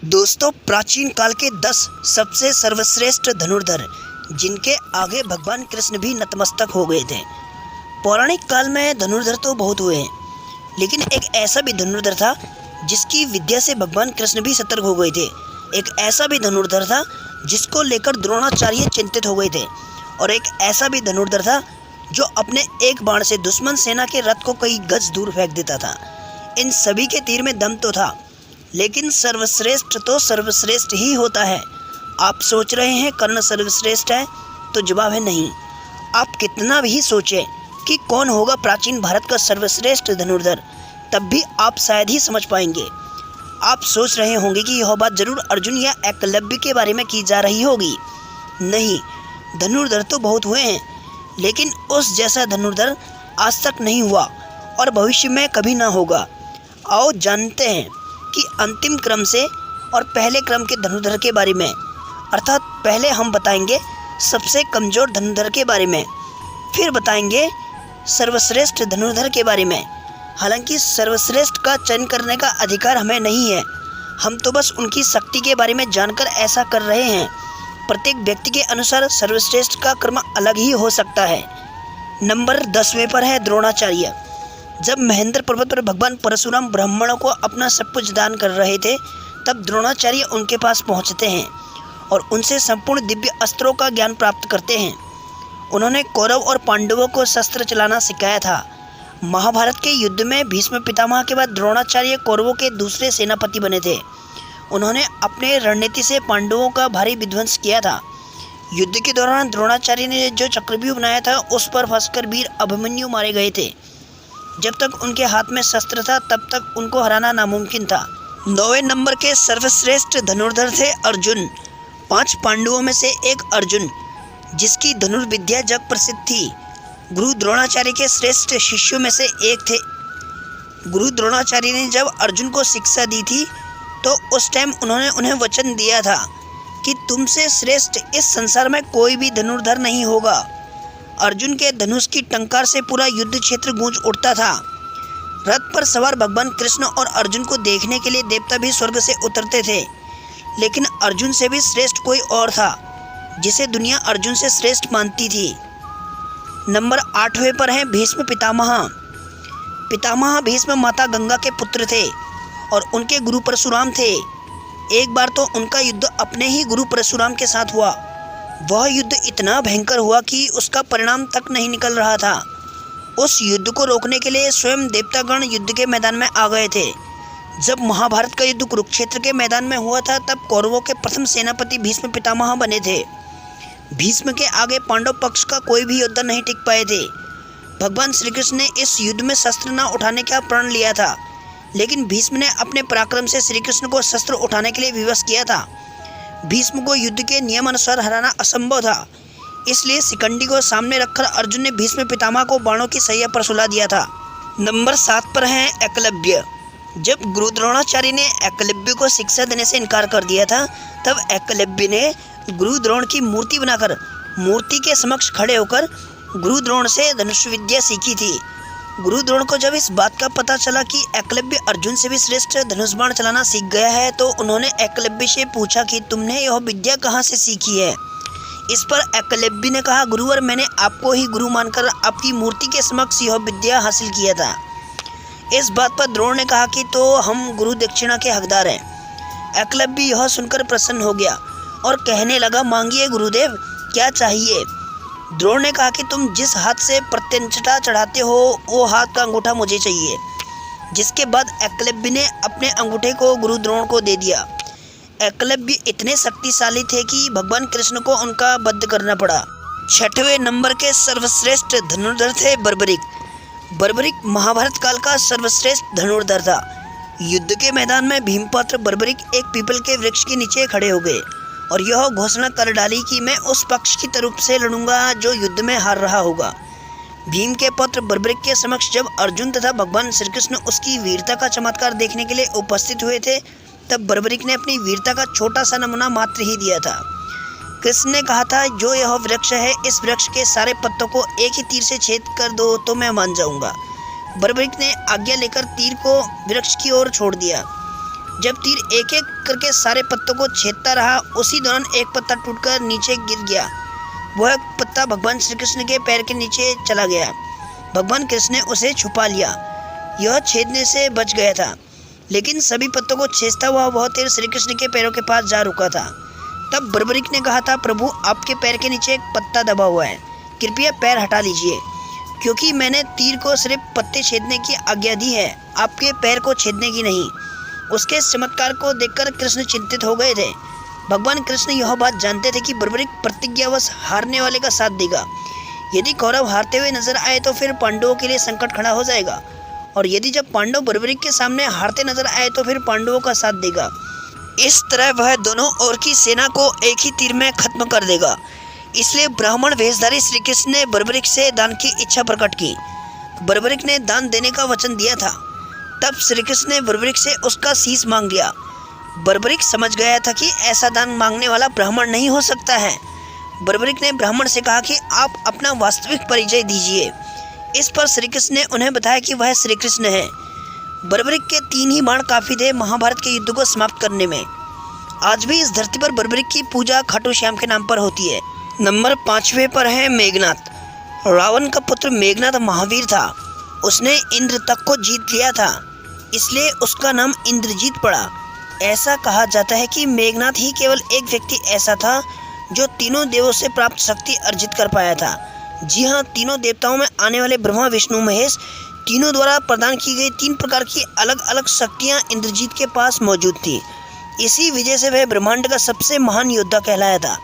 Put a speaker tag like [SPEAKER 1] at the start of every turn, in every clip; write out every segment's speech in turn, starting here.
[SPEAKER 1] दोस्तों, प्राचीन काल के 10 सबसे सर्वश्रेष्ठ धनुर्धर जिनके आगे भगवान कृष्ण भी नतमस्तक हो गए थे। पौराणिक काल में धनुर्धर तो बहुत हुए हैं, लेकिन एक ऐसा भी धनुर्धर था जिसकी विद्या से भगवान कृष्ण भी सतर्क हो गए थे। एक ऐसा भी धनुर्धर था जिसको लेकर द्रोणाचार्य चिंतित हो गए थे, और एक ऐसा भी धनुर्धर था जो अपने एक बाण से दुश्मन सेना के रथ को कई गज दूर फेंक देता था। इन सभी के तीर में दम तो था, लेकिन सर्वश्रेष्ठ तो सर्वश्रेष्ठ ही होता है। आप सोच रहे हैं कर्ण सर्वश्रेष्ठ है, तो जवाब है नहीं। आप कितना भी सोचें कि कौन होगा प्राचीन भारत का सर्वश्रेष्ठ धनुर्धर, तब भी आप शायद ही समझ पाएंगे। आप सोच रहे होंगे कि यह बात जरूर अर्जुन या एकलव्य के बारे में की जा रही होगी। नहीं, धनुर्धर तो बहुत हुए हैं, लेकिन उस जैसा धनुर्धर आज तक नहीं हुआ और भविष्य में कभी ना होगा। आओ जानते हैं कि अंतिम क्रम से और पहले क्रम के धनुर्धर के बारे में। अर्थात पहले हम बताएंगे सबसे कमज़ोर धनुर्धर के बारे में, फिर बताएंगे सर्वश्रेष्ठ धनुर्धर के बारे में। हालांकि सर्वश्रेष्ठ का चयन करने का अधिकार हमें नहीं है, हम तो बस उनकी शक्ति के बारे में जानकर ऐसा कर रहे हैं। प्रत्येक व्यक्ति के अनुसार सर्वश्रेष्ठ का क्रम अलग ही हो सकता है। नंबर 10वें पर है द्रोणाचार्य। जब महेंद्र पर्वत पर भगवान परशुराम ब्राह्मणों को अपना सब कुछ दान कर रहे थे, तब द्रोणाचार्य उनके पास पहुंचते हैं और उनसे संपूर्ण दिव्य अस्त्रों का ज्ञान प्राप्त करते हैं। उन्होंने कौरव और पांडवों को शस्त्र चलाना सिखाया था। महाभारत के युद्ध में भीष्म पितामह के बाद द्रोणाचार्य कौरवों के दूसरे सेनापति बने थे। उन्होंने अपने रणनीति से पांडवों का भारी विध्वंस किया था। युद्ध के दौरान द्रोणाचार्य ने जो चक्रव्यूह बनाया था, उस पर फंसकर वीर अभिमन्यु मारे गए थे। जब तक उनके हाथ में शस्त्र था, तब तक उनको हराना नामुमकिन था। 9वें नंबर के सर्वश्रेष्ठ धनुर्धर थे अर्जुन। 5 पांडवों में से एक अर्जुन, जिसकी धनुर्विद्या जग प्रसिद्ध थी, गुरु द्रोणाचार्य के श्रेष्ठ शिष्यों में से एक थे। गुरु द्रोणाचार्य ने जब अर्जुन को शिक्षा दी थी, तो उस टाइम उन्होंने उन्हें वचन दिया था कि तुमसे श्रेष्ठ इस संसार में कोई भी धनुर्धर नहीं होगा। अर्जुन के धनुष की टंकार से पूरा युद्ध क्षेत्र गूंज उठता था। रथ पर सवार भगवान कृष्ण और अर्जुन को देखने के लिए देवता भी स्वर्ग से उतरते थे, लेकिन अर्जुन से भी श्रेष्ठ कोई और था, जिसे दुनिया अर्जुन से श्रेष्ठ मानती थी। नंबर 8वें पर हैं भीष्म पितामह। पितामह भीष्म माता गंगा के पुत्र थे और उनके गुरु परशुराम थे। एक बार तो उनका युद्ध अपने ही गुरु परशुराम के साथ हुआ। वह युद्ध इतना भयंकर हुआ कि उसका परिणाम तक नहीं निकल रहा था। उस युद्ध को रोकने के लिए स्वयं देवतागण युद्ध के मैदान में आ गए थे। जब महाभारत का युद्ध कुरुक्षेत्र के मैदान में हुआ था, तब कौरवों के प्रथम सेनापति भीष्म पितामह बने थे। भीष्म के आगे पांडव पक्ष का कोई भी योद्धा नहीं टिक पाए थे। भगवान श्री कृष्ण ने इस युद्ध में शस्त्र न उठाने का प्रण लिया था, लेकिन भीष्म ने अपने पराक्रम से श्री कृष्ण को शस्त्र उठाने के लिए विवश किया था। भीष्म को युद्ध के नियमानुसार हराना असंभव था, इसलिए शिखंडी को सामने रखकर अर्जुन ने भीष्म पितामह को बाणों की सैया पर सुला दिया था। नंबर 7 पर हैं एकलव्य। जब गुरु द्रोणाचार्य ने एकलव्य को शिक्षा देने से इनकार कर दिया था, तब एकलव्य ने गुरु द्रोण की मूर्ति बनाकर मूर्ति के समक्ष खड़े होकर गुरु द्रोण से धनुष विद्या सीखी थी। गुरु द्रोण को जब इस बात का पता चला कि एकलव्य अर्जुन से भी श्रेष्ठ धनुष बाण चलाना सीख गया है, तो उन्होंने एकलव्य से पूछा कि तुमने यह विद्या कहाँ से सीखी है। इस पर एकलव्य ने कहा, गुरुवर, मैंने आपको ही गुरु मानकर आपकी मूर्ति के समक्ष यह विद्या हासिल किया था। इस बात पर द्रोण ने कहा कि तो हम गुरु दक्षिणा के हकदार हैं। एकलव्य यह सुनकर प्रसन्न हो गया और कहने लगा, मांगिए गुरुदेव, क्या चाहिए। द्रोण ने कहा कि तुम जिस हाथ से प्रत्यंचता चढ़ाते हो, वो हाथ का अंगूठा मुझे चाहिए। जिसके बाद एकलव्य ने अपने अंगूठे को गुरु द्रोण को दे दिया। एकलव्य इतने शक्तिशाली थे कि भगवान कृष्ण को उनका वध करना पड़ा। 6वें नंबर के सर्वश्रेष्ठ धनुर्धर थे बर्बरिक। बर्बरिक महाभारत काल का सर्वश्रेष्ठ धनुर्धर था। युद्ध के मैदान में भीमपुत्र बर्बरिक एक पीपल के वृक्ष के नीचे खड़े हो गए और यह घोषणा कर डाली कि मैं उस पक्ष की तरफ से लड़ूंगा जो युद्ध में हार रहा होगा। भीम के पुत्र बर्बरिक के समक्ष जब अर्जुन तथा भगवान श्री कृष्ण उसकी वीरता का चमत्कार देखने के लिए उपस्थित हुए थे, तब बर्बरिक ने अपनी वीरता का छोटा सा नमूना मात्र ही दिया था। कृष्ण ने कहा था, जो यह वृक्ष है, इस वृक्ष के सारे पत्तों को एक ही तीर से छेद कर दो तो मैं मान जाऊंगा। बर्बरिक ने आज्ञा लेकर तीर को वृक्ष की ओर छोड़ दिया। जब तीर एक एक करके सारे पत्तों को छेदता रहा, उसी दौरान एक पत्ता टूटकर नीचे गिर गया। वह पत्ता भगवान श्री कृष्ण के पैर के नीचे चला गया। भगवान कृष्ण ने उसे छुपा लिया। यह छेदने से बच गया था, लेकिन सभी पत्तों को छेदता हुआ वह तीर श्री कृष्ण के पैरों के पास जा रुका था। तब बर्बरीक ने कहा था, प्रभु आपके पैर के नीचे एक पत्ता दबा हुआ है, कृपया पैर हटा लीजिए, क्योंकि मैंने तीर को सिर्फ पत्ते छेदने की आज्ञा दी है, आपके पैर को छेदने की नहीं। उसके इस चमत्कार को देखकर कृष्ण चिंतित हो गए थे। भगवान कृष्ण यह बात जानते थे कि बर्बरीक प्रतिज्ञावश हारने वाले का साथ देगा। यदि कौरव हारते हुए नजर आए तो फिर पांडवों के लिए संकट खड़ा हो जाएगा, और यदि जब पांडव बर्बरीक के सामने हारते नजर आए तो फिर पांडवों का साथ देगा। इस तरह वह दोनों ओर की सेना को एक ही तीर में खत्म कर देगा। इसलिए ब्राह्मण वेशधारी श्री कृष्ण ने बर्बरीक से दान की इच्छा प्रकट की। बर्बरीक ने दान देने का वचन दिया था। तब श्री कृष्ण ने बर्बरीक से उसका शीश मांग लिया। बर्बरीक समझ गया था कि ऐसा दान मांगने वाला ब्राह्मण नहीं हो सकता है। बर्बरीक ने ब्राह्मण से कहा कि आप अपना वास्तविक परिचय दीजिए। इस पर श्री कृष्ण ने उन्हें बताया कि वह श्री कृष्ण है। बर्बरीक के 3 ही बाण काफी थे महाभारत के युद्ध को समाप्त करने में। आज भी इस धरती पर बर्बरीक की पूजा खाटू श्याम के नाम पर होती है। नंबर 5वें पर है मेघनाथ। रावण का पुत्र मेघनाथ महावीर था। उसने इंद्र तक को जीत लिया था, इसलिए उसका नाम इंद्रजीत पड़ा। ऐसा कहा जाता है कि मेघनाथ ही केवल एक व्यक्ति ऐसा था जो तीनों देवों से प्राप्त शक्ति अर्जित कर पाया था। जी हाँ, तीनों देवताओं में आने वाले ब्रह्मा विष्णु महेश तीनों द्वारा प्रदान की गई 3 प्रकार की अलग अलग शक्तियाँ इंद्रजीत के पास मौजूद थी। इसी वजह से वह ब्रह्मांड का सबसे महान योद्धा कहलाया था।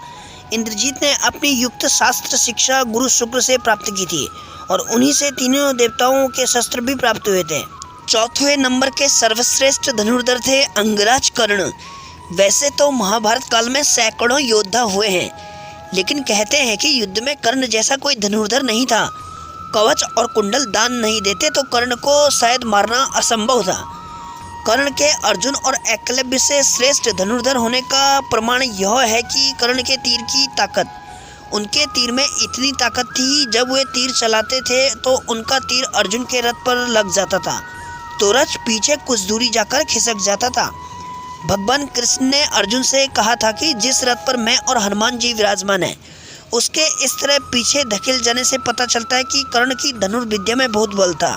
[SPEAKER 1] इंद्रजीत ने अपनी युक्त शास्त्र शिक्षा गुरु शुक्र से प्राप्त की थी, और उन्हीं से तीनों देवताओं के शस्त्र भी प्राप्त हुए थे। 4वें नंबर के सर्वश्रेष्ठ धनुर्धर थे अंगराज कर्ण। वैसे तो महाभारत काल में सैकड़ों योद्धा हुए हैं, लेकिन कहते हैं कि युद्ध में कर्ण जैसा कोई धनुर्धर नहीं था। कवच और कुंडल दान नहीं देते तो कर्ण को शायद मारना असंभव था। कर्ण के अर्जुन और एकलव्य से श्रेष्ठ धनुर्धर होने का प्रमाण यह है कि कर्ण के तीर की ताकत। उनके तीर में इतनी ताकत थी, जब वे तीर चलाते थे तो उनका तीर अर्जुन के रथ पर लग जाता था तो रथ पीछे कुछ दूरी जाकर खिसक जाता था। भगवान कृष्ण ने अर्जुन से कहा था कि जिस रथ पर मैं और हनुमान जी विराजमान हैं, उसके इस तरह पीछे धकेल जाने से पता चलता है कि कर्ण की धनुर्विद्या में बहुत बल था।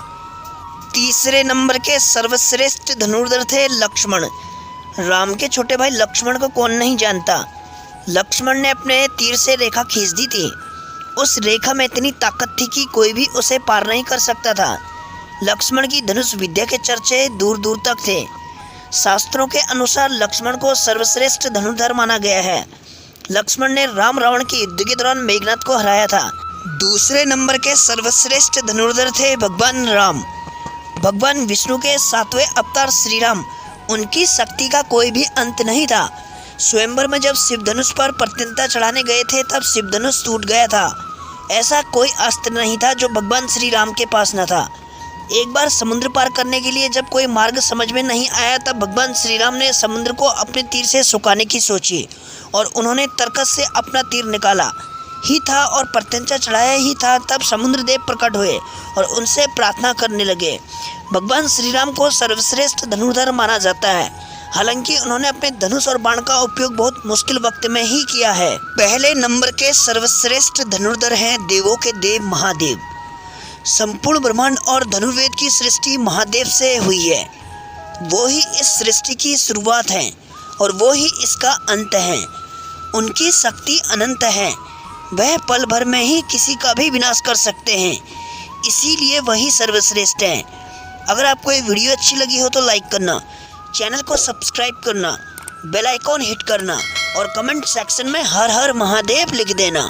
[SPEAKER 1] 3रे नंबर के सर्वश्रेष्ठ धनुर्धर थे लक्ष्मण। राम के छोटे भाई लक्ष्मण को कौन नहीं जानता। लक्ष्मण ने अपने तीर से रेखा खींच दी थी। उस रेखा में इतनी ताकत थी कि कोई भी उसे पार नहीं कर सकता था। लक्ष्मण की धनुष विद्या के चर्चे दूर दूर तक थे। शास्त्रों के अनुसार लक्ष्मण को सर्वश्रेष्ठ धनुर्धर माना गया है। लक्ष्मण ने राम रावण के युद्ध के दौरान मेघनाथ को हराया था। 2रे नंबर के सर्वश्रेष्ठ धनुर्धर थे भगवान राम। भगवान विष्णु के 7वें अवतार श्री राम। उनकी शक्ति का कोई भी अंत नहीं था। स्वयंवर में जब शिवधनुष पर प्रत्यंता चढ़ाने गए थे तब शिवधनुष टूट गया था। ऐसा कोई अस्त्र नहीं था जो भगवान श्री राम के पास न था। एक बार समुद्र पार करने के लिए जब कोई मार्ग समझ में नहीं आया, तब भगवान श्री राम ने समुद्र को अपने तीर से सुखाने की सोची, और उन्होंने तरकस से अपना तीर निकाला ही था और प्रत्यंचा चढ़ाया ही था। तब समुद्र देव प्रकट हुए और उनसे प्रार्थना करने लगे। भगवान श्री राम को सर्वश्रेष्ठ धनुर्धर माना जाता है, हालांकि उन्होंने अपने धनुष और बाण का उपयोग बहुत मुश्किल वक्त में ही किया है। पहले नंबर के सर्वश्रेष्ठ धनुर्धर हैं देवों के देव महादेव। संपूर्ण ब्रह्मांड और धनुर्वेद की सृष्टि महादेव से हुई है। वो ही इस सृष्टि की शुरुआत है और वो ही इसका अंत है। उनकी शक्ति अनंत है। वह पल भर में ही किसी का भी विनाश कर सकते हैं, इसीलिए वही सर्वश्रेष्ठ हैं। अगर आपको ये वीडियो अच्छी लगी हो तो लाइक करना, चैनल को सब्सक्राइब करना, बेल आइकॉन हिट करना और कमेंट सेक्शन में हर हर महादेव लिख देना।